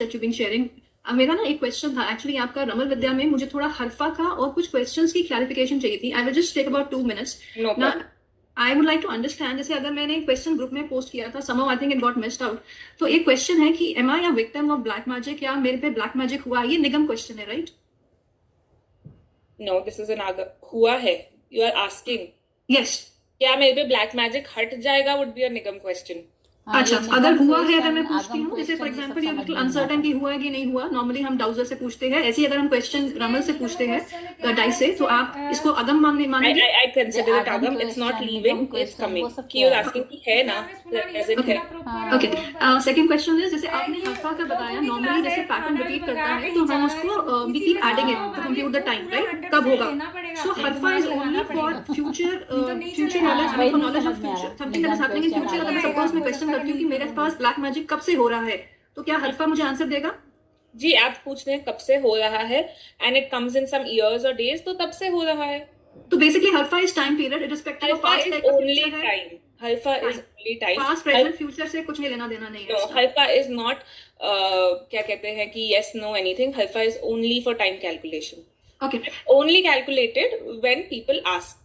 that you've been sharing. मेरा ना एक क्वेश्चन था एक्चुअली आपका रमल विद्या में, मुझे थोड़ा हरफा का और कुछ क्वेश्चंस की क्लैरिफिकेशन चाहिए थी. I will just take about 2 minutes. No ना problem. I would like to understand, जैसे अगर मैंने क्वेश्चन ग्रुप में पोस्ट किया था, somehow I think it got missed out. तो एक क्वेश्चन है कि am I a victim of black magic, या मेरे पे ब्लैक मैजिक हुआ? ये निगम क्वेश्चन है, right? No, this is an हुआ है. You are asking. यस. क्या मेरे पे ब्लैक मैजिक हट जाएगा would be a Nigam question. अच्छा, अगर हुआ है, अगर मैं पूछती हूँ, जैसे फॉर एग्जांपल ये बिल्कुल अनसर्टन कि हुआ है कि नहीं हुआ, नॉर्मली हम डाउजर से पूछते हैं, ऐसे ही अगर हम क्वेश्चन रमल से पूछते हैं डाइस से, तो आप इसको अगम मानेंगे? I consider it agam. It's not leaving. It's coming. कि you're asking कि है ना, present है. ओके. सेकंड क्वेश्चन है, जैसे आपने हरफा का बताया, नॉर्मली जैसे पैटर्न रिपीट करता है तो हम उसको we keep adding it to compute the time, right? कब होगा? सो हरफा is only for future knowledge, for knowledge of future, something that is happening in future. अगर मैं सपोज मैं क्वेश्चन करती हूँ कि मेरे पास ब्लैक मैजिक कब से हो रहा है, तो क्या हरफा मुझे आंसर देगा? जी, आप पूछ रहे हैं कब से हो रहा है and it comes in some years or days, तो तब से हो रहा है. तो बेसिकली हरफा is time period irrespective of हल्फा past is only time. हल्फा is only time. Past present future से कुछ नहीं लेना देना नहीं है. No, हल्फा is not क्या कहते हैं कि yes no anything. हल्फा is only for time calculation. Okay. Only calculated when people ask.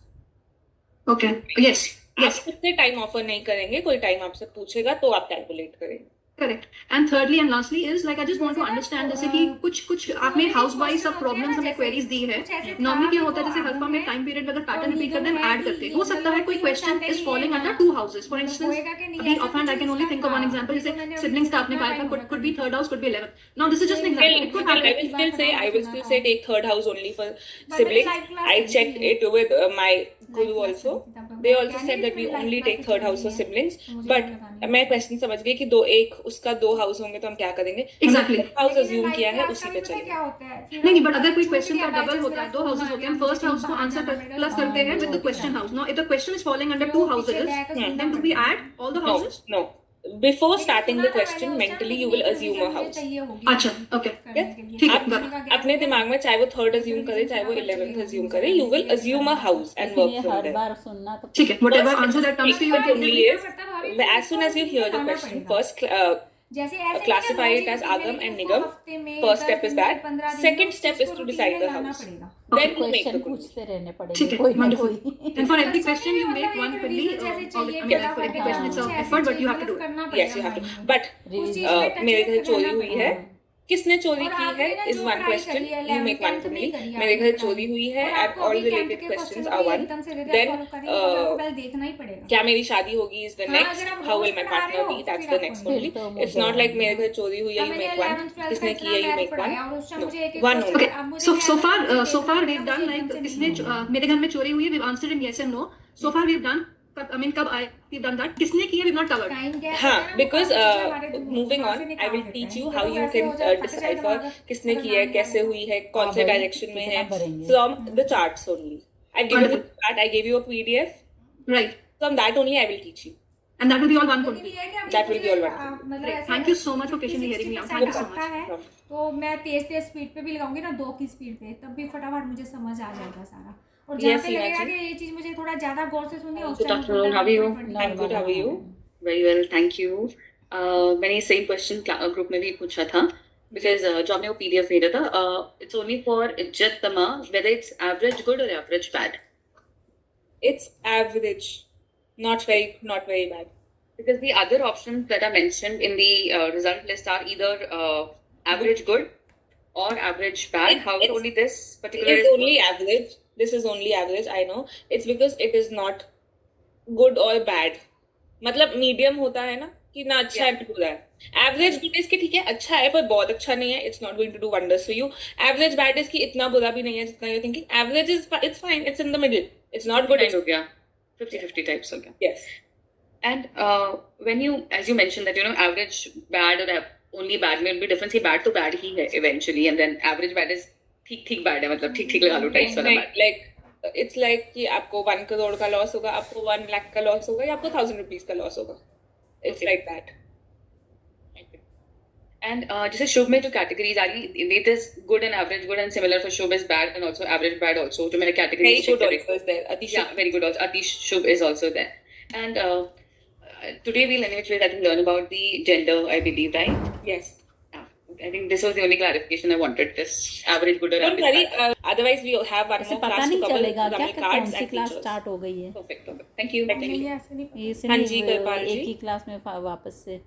Okay. Yes. आप खुद से टाइम ऑफर नहीं करेंगे, कोई टाइम आपसे पूछेगा तो आप कैलकुलेट करेंगे. Correct. And thirdly and lastly is like I just want to understand, जैसे कि कुछ आपने हाउस वाइज सब प्रॉब्लम्स हमें क्वेरीज दी है. नॉर्मली क्या होता है, जैसे हल्फा में टाइम पीरियड में अगर पैटर्न रिपीट करते हैं, ऐड करते हैं. हो सकता है कोई question is following under two houses. For instance, अभी offhand I can only think of one example, जैसे सिबलिंग्स का आपने कहा था, could be third house, could be 11th. Now this is just an example. It could happen. I will still say take third house only for siblings. I checked it with my guru also. They also said that we only take third house for siblings. But मैं question समझ गई कि उसका दो house होंगे तो हम क्या करेंगे. एग्जैक्टली. हाउस अज्यूम किया है, उसी पे चलेंगे. नहीं, बट अगर कोई क्वेश्चन का डबल होता है, दो हाउसेस होते हैं, हम फर्स्ट हाउस को आंसर प्लस करते हैं with the question house. Now if the question is following under two houses, then do we add all the houses? No. Before starting the question, mentally you will assume a house. अच्छा, okay. ठीक है. अपने दिमाग में चाहे वो third assume करे, चाहे वो 11th assume करे, you will assume a house and work from there. ठीक है. Whatever answer that comes to you, only is as soon as you hear the question, first classify it as agam and nigam. First step is that. Second step is to decide the house. Then you make the पूछते रहने पड़ेंगे. ठीक है. Wonderful. And for every question you make one fully. I mean, for every question it's an effort, but you have to do it. Yes, you have to. But मेरे घर चोरी हुई है. किसने चोरी की है is one question. You make one fully. मेरे घर चोरी हुई है and all related questions are one. Then क्या मेरी शादी होगी is the next. How will my partner be? That's the next only. It's not like मेरे घर चोरी हुई है, you make one. किसने की है, you make one. No, one only. Okay. So far we've done like किसने मेरे घर में चोरी हुई है, we've answered in yes and no. So far we've done. I mean, कब आए? We've done that. किसने की है? We've not covered. हाँ, because moving on, I will teach you how you can decipher किसने की है, कैसे हुई है, कौन से direction में है, from the charts only. I gave you the chart, I gave you a PDF. Right. From that only I will teach you. And that will be all one only. That will be all one. Right. Thank you so much for patiently hearing me out. Thank you so much. तो मैं तेज speed पे भी लगाऊंगी ना, 2 की speed पे, तब भी फटाफट मुझे समझ आ जाएगा सारा. और जहाँ पे लगेगा कि ये चीज मुझे थोड़ा ज्यादा गौर से सुननी है, उस time How are you? I'm good. How are you? Very well, thank you. मैंने सेम क्वेश्चन ग्रुप में भी पूछा था, because जो आपने वो PDF भेजा था, it's only for Izzat Tama, whether it's average good or average bad. It's average, not very bad. Because the other options that are mentioned in the result list are either average good or average bad. However, only this particular is only average. This is only average. I know. It's because it is not good or bad. मतलब medium होता है ना, कि ना अच्छा है ना बुरा है. एवरेज गुड इसके ठीक है, अच्छा है पर बहुत अच्छा नहीं है. It's not going to do wonders for you. Average bad इसकी इतना बुरा भी नहीं है जितना you thinking. Average is it's fine. It's in the middle. It's not good. हो गया 50-50 टाइप्स हो गया. Yes. And when you, as you mentioned that, you know, average bad or only bad में भी difference ही bad तो bad ही है eventually, and then average bad is ठीक bad है, मतलब ठीक लगा लो टाइप्स वाला bad. Like it's like कि आपको 1 crore का लॉस होगा, आपको 1 lakh का लॉस होगा, या आपको 1000 rupees का लॉस होगा. It's like that. And जैसे शुभ में जो कैटेगरीज आ रही, it is good and average good, and similar for Shubh is bad and also average bad also. जो मैंने categories very good also is there. Atish, yeah, very good also. Atish Shubh is also there. And today we'll learn about the gender, I believe, right? Yes. I think this was the only clarification I wanted. This average, good or Don't average worry. bad. otherwise we have one इसे more पता class to नहीं cover चलेगा क्या dummy कि कौन cards सी and class teachers. Start हो गई है। Perfect. Thank you. नहीं ऐसे नहीं ऐसे हाँ नहीं जी, कृपाल एक जी। ही क्लास में वापस से।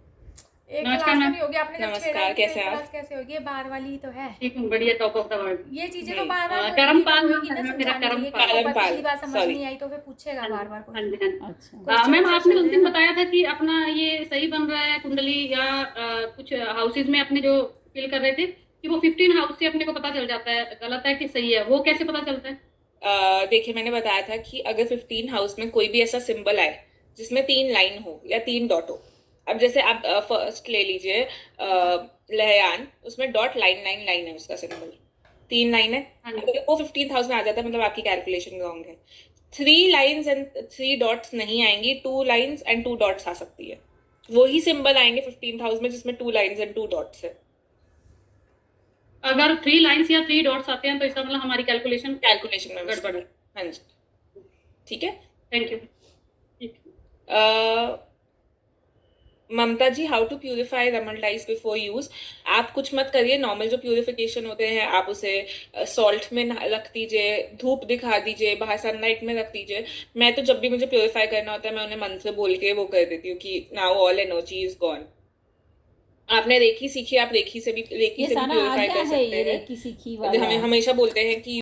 एक नमस्कार क्लास मैम। नहीं होगी, आपने जब नमस्कार, छेड़ा है कि कैसे एक आप? क्लास कैसे होगी, ये बार वाली ही तो है। ठीक हूँ, बढ़िया, टॉप ऑफ द वर्ल्ड। ये चीजें तो बार बार करमपाल होगी ना मेरा समझाने के लिए, करमपाल। कि अगर पिछली बार समझ Sorry. नहीं आई तो फिर पूछेगा बार बार हाँ कोई। जी, हाँ जी। अच्छा Question मैम से आपने चल उस दिन रहा है। बताया था कि अपना ये सही बन रहा है कुंडली या कुछ हाउसेज में अपने जो फिल कर रहे थे कि वो 15 हाउस से अपने को पता चल जाता है गलत है कि सही है, वो कैसे पता चलता है? देखिए मैंने बताया था कि अगर 15 हाउस में कोई भी ऐसा सिंबल आए जिसमें 3 लाइन हो या 3 डॉट हो, अब जैसे आप फर्स्ट ले लीजिए लहयान, उसमें डॉट लाइन है उसका सिंबल, 3 लाइन है। हाँ जी। अगर वो 15,000 आ जाता है मतलब आपकी कैलकुलेशन रॉन्ग है। 3 लाइन्स एंड 3 डॉट्स नहीं आएंगी, 2 लाइन्स एंड 2 डॉट्स आ सकती है। वही सिंबल आएंगे 15,000 में जिसमें 2 लाइन्स एंड 2 डॉट्स है। अगर 3 लाइन्स या 3 डॉट्स आते हैं तो इसका मतलब हमारी कैलकुलेशन कैलकुलेशन में गड़बड़ है। हाँ जी, ठीक है। Thank you. Mamta ji, how to purify ramal dice before use. आप कुछ मत करिए, नॉर्मल जो प्यूरिफिकेशन होते हैं आप उसे सॉल्ट में रख दीजिए, धूप दिखा दीजिए, बाहर सनलाइट में रख दीजिए। मैं तो जब भी मुझे प्यूरिफाई करना होता है मैं उन्हें मंत्र बोल के वो कर देती हूँ कि now all energy is gone. आपने रेकी सीखी, आप रेकी से भी ये सारा आ प्यूरिफाई गया कर है, सकते ये हैं। रेकी सीखी वाला। हमें हमेशा बोलते हैं कि